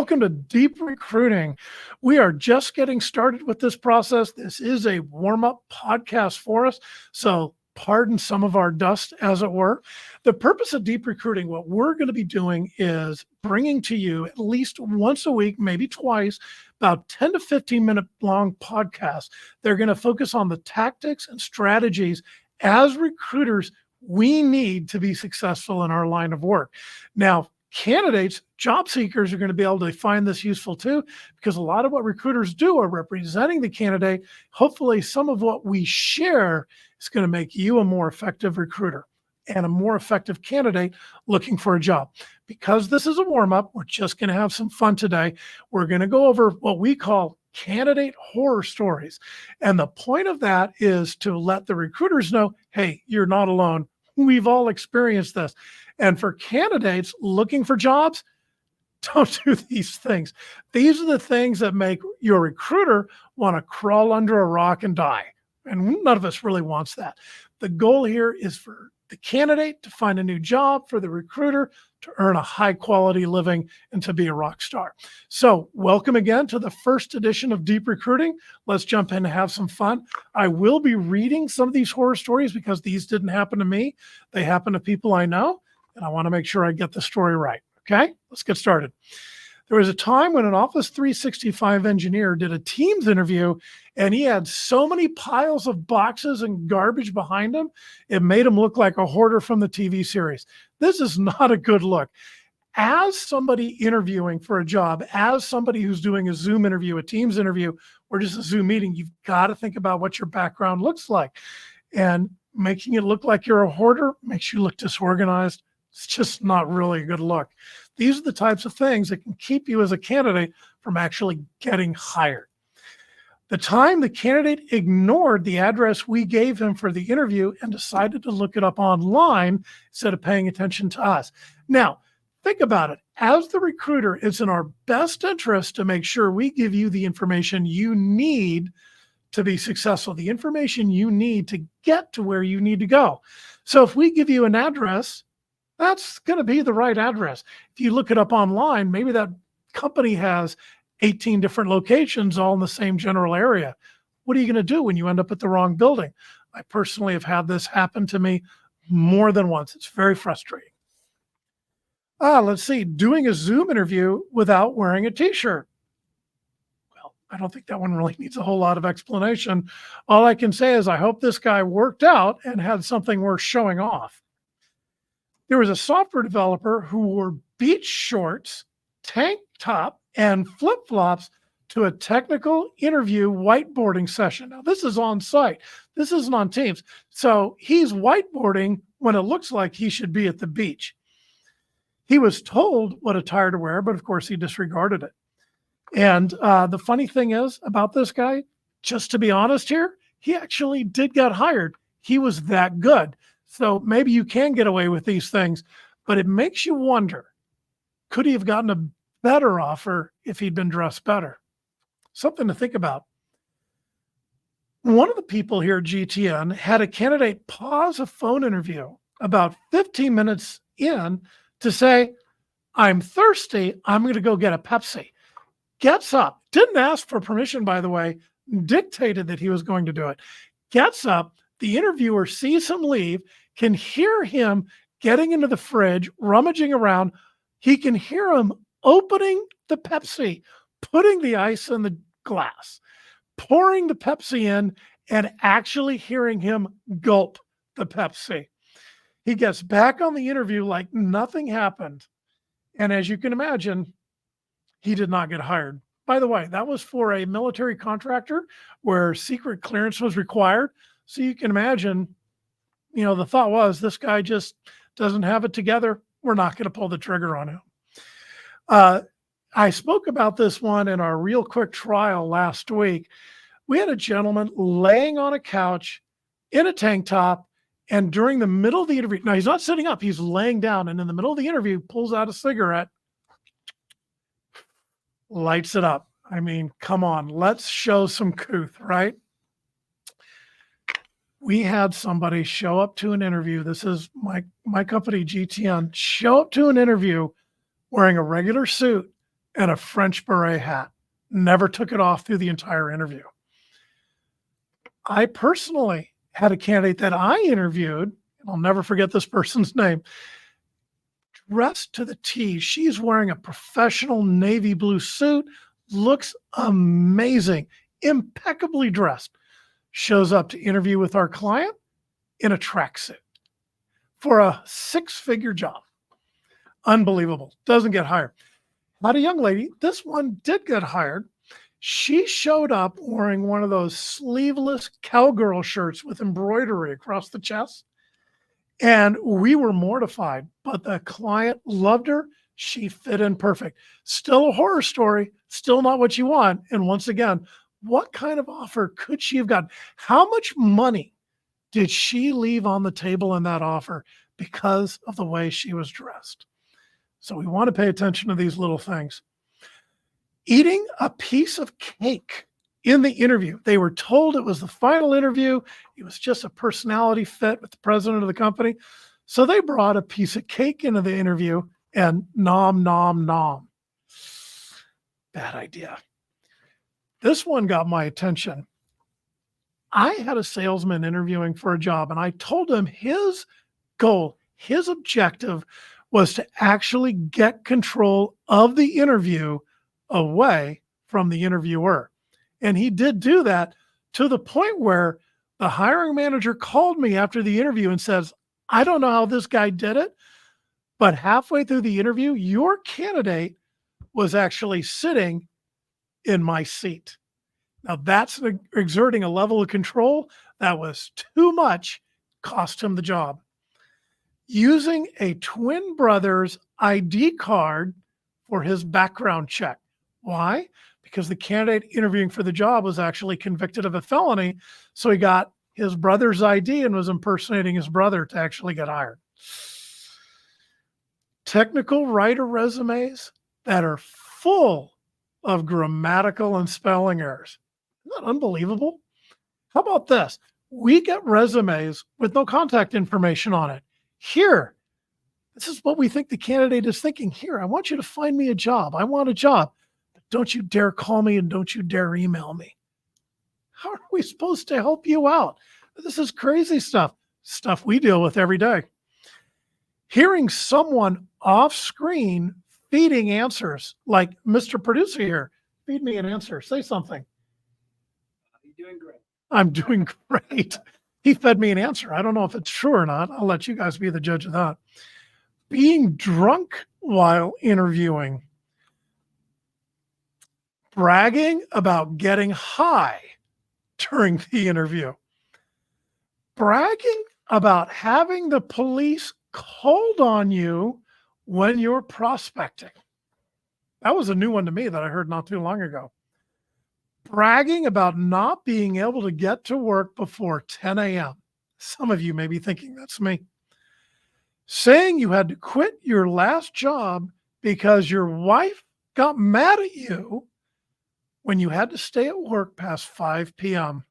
Welcome to Deep Recruiting. We are just getting started with this process. This is a warm-up podcast for us, so pardon some of our dust, as it were. The purpose of Deep Recruiting, what we're going to be doing is bringing to you at least once a week, maybe twice, about 10 to 15 minute long podcasts. They're going to focus on the tactics and strategies as recruiters we need to be successful in our line of work. Now, candidates, job seekers are going to be able to find this useful too, because a lot of what recruiters do are representing the candidate. Hopefully, some of what we share is going to make you a more effective recruiter and a more effective candidate looking for a job. Because this is a warm-up, we're just going to have some fun today. We're going to go over what we call candidate horror stories. And the point of that is to let the recruiters know, hey, you're not alone. We've all experienced this. And for candidates looking for jobs, don't do these things. These are the things that make your recruiter want to crawl under a rock and die. And none of us really wants that. The goal here is for the candidate to find a new job, for the recruiter to earn a high quality living and to be a rock star. So welcome again to the first edition of Deep Recruiting. Let's jump in and have some fun. I will be reading some of these horror stories because these didn't happen to me. They happen to people I know, and I want to make sure I get the story right. Okay, let's get started. There was a time when an Office 365 engineer did a Teams interview, and he had so many piles of boxes and garbage behind him, it made him look like a hoarder from the TV series. This is not a good look. As somebody interviewing for a job, as somebody who's doing a Zoom interview, a Teams interview, or just a Zoom meeting, you've got to think about what your background looks like. And making it look like you're a hoarder makes you look disorganized. It's just not really a good look. These are the types of things that can keep you as a candidate from actually getting hired. The time the candidate ignored the address we gave him for the interview and decided to look it up online instead of paying attention to us. Now, think about it. As the recruiter, it's in our best interest to make sure we give you the information you need to be successful, the information you need to get to where you need to go. So if we give you an address, that's going to be the right address. If you look it up online, maybe that company has 18 different locations all in the same general area. What are you going to do when you end up at the wrong building? I personally have had this happen to me more than once. It's very frustrating. Let's see, doing a Zoom interview without wearing a t-shirt. Well, I don't think that one really needs a whole lot of explanation. All I can say is I hope this guy worked out and had something worth showing off. There was a software developer who wore beach shorts, tank top, and flip-flops to a technical interview whiteboarding session. Now, this is on site. This isn't on Teams. So he's whiteboarding when it looks like he should be at the beach. He was told what attire to wear, but of course he disregarded it. And the funny thing is about this guy, just to be honest here, he actually did get hired. He was that good. So maybe you can get away with these things, but it makes you wonder, could he have gotten a better offer if he'd been dressed better? Something to think about. One of the people here at GTN had a candidate pause a phone interview about 15 minutes in to say, I'm thirsty, I'm going to go get a Pepsi. Gets up, didn't ask for permission, by the way, dictated that he was going to do it. Gets up, the interviewer sees him leave, can hear him getting into the fridge, rummaging around. He can hear him opening the Pepsi, putting the ice in the glass, pouring the Pepsi in, and actually hearing him gulp the Pepsi. He gets back on the interview like nothing happened. And as you can imagine, he did not get hired. By the way, that was for a military contractor where secret clearance was required. So you can imagine, the thought was this guy just doesn't have it together. We're not going to pull the trigger on him. I spoke about this one in our real quick trial last week. We had a gentleman laying on a couch in a tank top, and during the middle of the interview, now he's not sitting up, he's laying down, and in the middle of the interview, pulls out a cigarette, lights it up. I mean, come on, let's show some couth, right? We had somebody show up to an interview. This is my company, GTN, show up to an interview wearing a regular suit, and a French beret hat. Never took it off through the entire interview. I personally had a candidate that I interviewed, and I'll never forget this person's name, dressed to the T. She's wearing a professional navy blue suit, looks amazing, impeccably dressed. Shows up to interview with our client in a tracksuit for a six-figure job. Unbelievable. Doesn't get hired. Not a young lady. This one did get hired. She showed up wearing one of those sleeveless cowgirl shirts with embroidery across the chest. And we were mortified, but the client loved her. She fit in perfect. Still a horror story, still not what you want. And once again, what kind of offer could she have gotten? How much money did she leave on the table in that offer because of the way she was dressed? So we want to pay attention to these little things. Eating a piece of cake in the interview. They were told it was the final interview. It was just a personality fit with the president of the company. So they brought a piece of cake into the interview and nom, nom, nom. Bad idea. This one got my attention. I had a salesman interviewing for a job, and I told him his goal, his objective was to actually get control of the interview away from the interviewer. And he did do that to the point where the hiring manager called me after the interview and says, I don't know how this guy did it, but halfway through the interview, your candidate was actually sitting in my seat. Now that's exerting a level of control that was too much, cost him the job. Using a twin brother's ID card for his background check. Why? Because the candidate interviewing for the job was actually convicted of a felony. So he got his brother's ID and was impersonating his brother to actually get hired. Technical writer resumes that are full of grammatical and spelling errors. Isn't that unbelievable? How about this? We get resumes with no contact information on it. Here, this is what we think the candidate is thinking. Here, I want you to find me a job. I want a job. But don't you dare call me and don't you dare email me. How are we supposed to help you out? This is crazy stuff we deal with every day. Hearing someone off screen feeding answers, like Mr. Producer here, feed me an answer, say something. You're doing great. I'm doing great. He fed me an answer. I don't know if it's true or not. I'll let you guys be the judge of that. Being drunk while interviewing. Bragging about getting high during the interview. Bragging about having the police called on you when you're prospecting. That was a new one to me that I heard not too long ago. Bragging about not being able to get to work before 10 a.m. Some of you may be thinking that's me. Saying you had to quit your last job because your wife got mad at you when you had to stay at work past 5 p.m.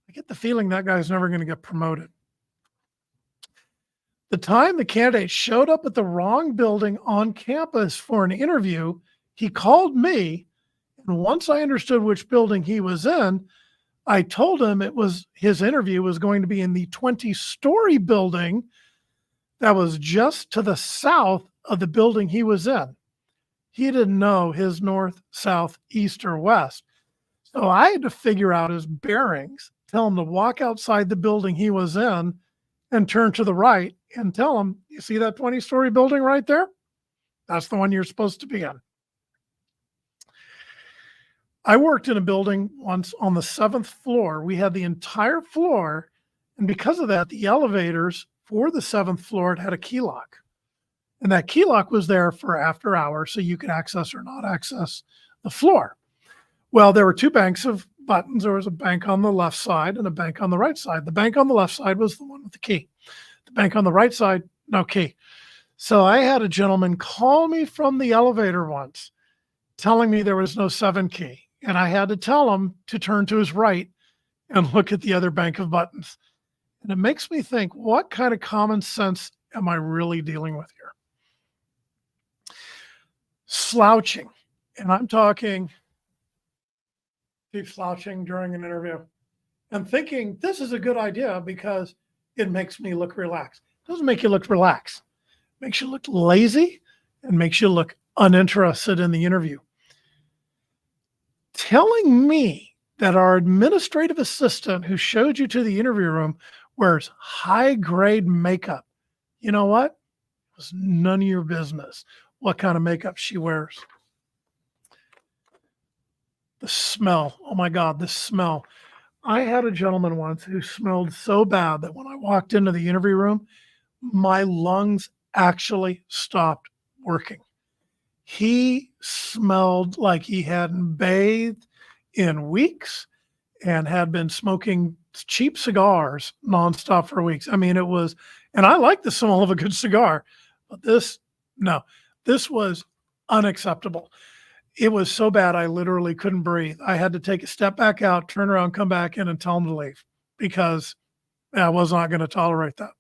I get the feeling that guy's never going to get promoted. The time the candidate showed up at the wrong building on campus for an interview, he called me. And once I understood which building he was in, I told him his interview was going to be in the 20-story building that was just to the south of the building he was in. He didn't know his north, south, east, or west. So I had to figure out his bearings, tell him to walk outside the building he was in and turn to the right and tell him, you see that 20-story building right there? That's the one you're supposed to be in. I worked in a building once on the 7th floor. We had the entire floor, and because of that, the elevators for the 7th floor had a key lock. And that key lock was there for after hours, so you could access or not access the floor. Well, there were two banks of buttons. There was a bank on the left side and a bank on the right side. The bank on the left side was the one with the key. The bank on the right side, no key. So I had a gentleman call me from the elevator once, telling me there was no 7 key. And I had to tell him to turn to his right and look at the other bank of buttons. And it makes me think, what kind of common sense am I really dealing with here? slouching. And I'm talking deep slouching during an interview and thinking this is a good idea because it makes me look relaxed. It doesn't make you look relaxed. It makes you look lazy and makes you look uninterested in the interview. Telling me that our administrative assistant who showed you to the interview room wears high grade makeup. You know what? It was none of your business what kind of makeup she wears. The smell. Oh my God, the smell. I had a gentleman once who smelled so bad that when I walked into the interview room, my lungs actually stopped working. He smelled like he hadn't bathed in weeks and had been smoking cheap cigars nonstop for weeks. I mean, it was, and I like the smell of a good cigar, but no, this was unacceptable. It was so bad, I literally couldn't breathe. I had to take a step back out, turn around, come back in, and tell him to leave because I was not going to tolerate that.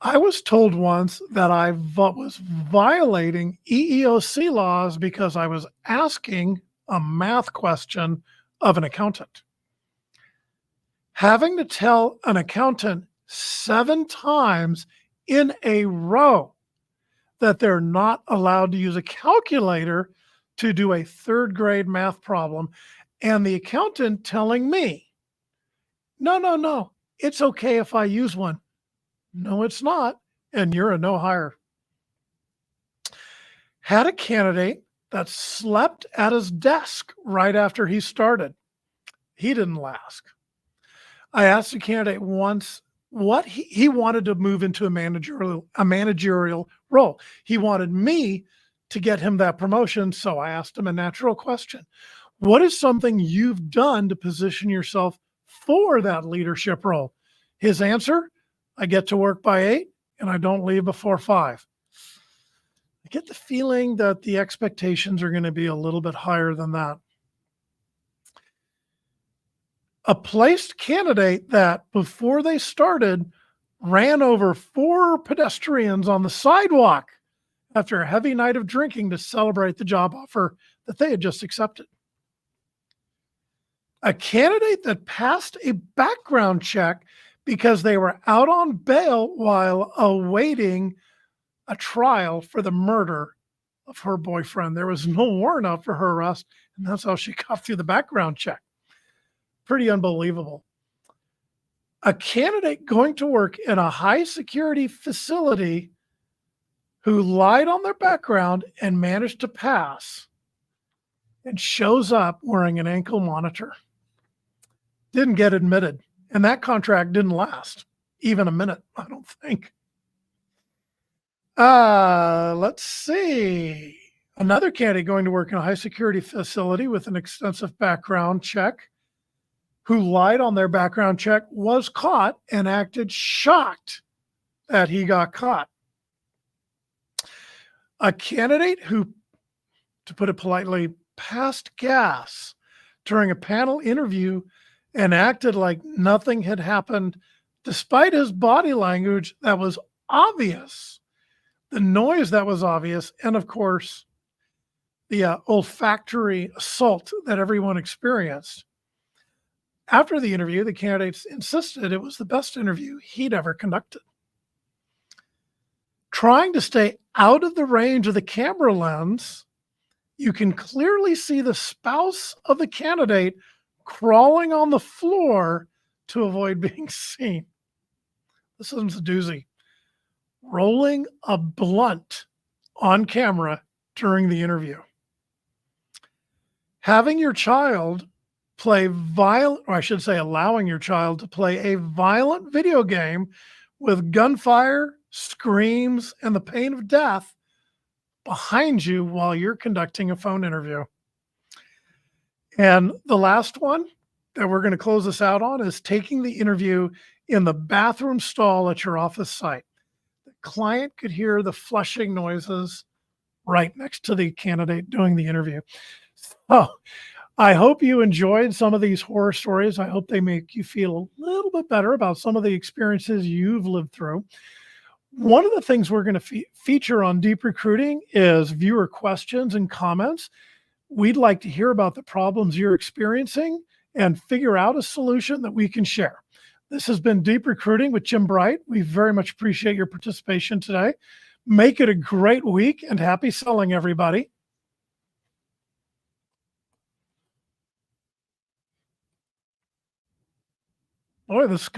I was told once that I was violating EEOC laws because I was asking a math question of an accountant. Having to tell an accountant 7 times in a row that they're not allowed to use a calculator to do a 3rd grade math problem, and the accountant telling me, no, it's okay if I use one. No, it's not, and you're a no hire. Had a candidate that slept at his desk right after he started. He didn't last. I asked the candidate once what he wanted to move into a managerial role. He wanted me to get him that promotion, so I asked him a natural question. What is something you've done to position yourself for that leadership role? His answer, I get to work by 8 and I don't leave before 5. I get the feeling that the expectations are going to be a little bit higher than that. A placed candidate that before they started ran over 4 pedestrians on the sidewalk after a heavy night of drinking to celebrate the job offer that they had just accepted. A candidate that passed a background check because they were out on bail while awaiting a trial for the murder of her boyfriend. There was no warrant out for her arrest, and that's how she got through the background check. Pretty unbelievable. A candidate going to work in a high security facility who lied on their background and managed to pass and shows up wearing an ankle monitor. Didn't get admitted. And that contract didn't last even a minute, I don't think. Let's see. Another candidate going to work in a high security facility with an extensive background check who lied on their background check was caught and acted shocked that he got caught. A candidate who, to put it politely, passed gas during a panel interview and acted like nothing had happened despite his body language that was obvious, the noise that was obvious, and of course, the olfactory assault that everyone experienced. After the interview, the candidates insisted it was the best interview he'd ever conducted. Trying to stay out of the range of the camera lens, you can clearly see the spouse of the candidate crawling on the floor to avoid being seen. This is a doozy. Rolling a blunt on camera during the interview. Having your child play allowing your child to play a violent video game with gunfire, screams, and the pain of death behind you while you're conducting a phone interview. And the last one that we're going to close this out on is taking the interview in the bathroom stall at your office site. The client could hear the flushing noises right next to the candidate doing the interview. So I hope you enjoyed some of these horror stories. I hope they make you feel a little bit better about some of the experiences you've lived through. One of the things we're going to feature on Deep Recruiting is viewer questions and comments. We'd like to hear about the problems you're experiencing and figure out a solution that we can share. This has been Deep Recruiting with Jim Bright. We very much appreciate your participation today. Make it a great week and happy selling, everybody. Boy, this